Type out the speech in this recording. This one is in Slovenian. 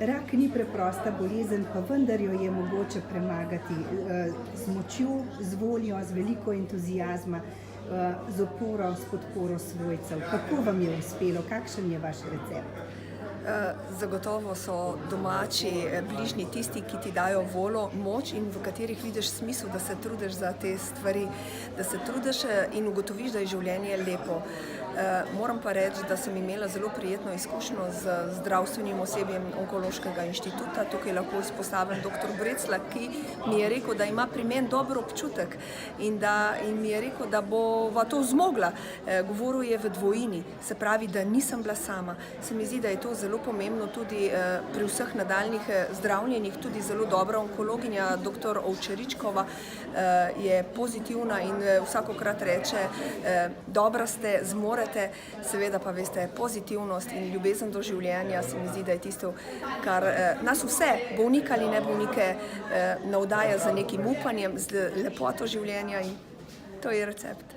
Rak ni preprosta bolezen, pa vendar jo je mogoče premagati z močjo, z voljo, z veliko entuzijazma, z oporo, s podporo svojcev. Kako vam je uspelo? Kakšen je vaš recept? Zagotovo so domači, bližnji tisti, ki ti dajo voljo, moč in v katerih vidiš smisel, da se trudiš za te stvari, da se trudiš in ugotoviš, da je življenje lepo. Moram pa reči, da sem imela zelo prijetno izkušnjo z zdravstvenim osebjem Onkološkega inštituta. Tukaj lahko izpostavim dr. Brecla, ki mi je rekel, da ima pri meni dober občutek in mi je rekel, da bova to zmogla. Govoril je v dvojini, se pravi, da nisem bila sama. Se mi zdi, da je to zelo pomembno tudi pri vseh nadaljnih zdravljenjih. Tudi zelo dobra onkologinja, dr. Ovčeričkova, je pozitivna in vsakokrat reče, dobra ste, zmorete. Seveda pa veste, pozitivnost in ljubezen do življenja se mi zdi, da je tisto, kar nas vse, bolnike ali ne bolnike, navdaja z nekim upanjem, z lepoto življenja in to je recept.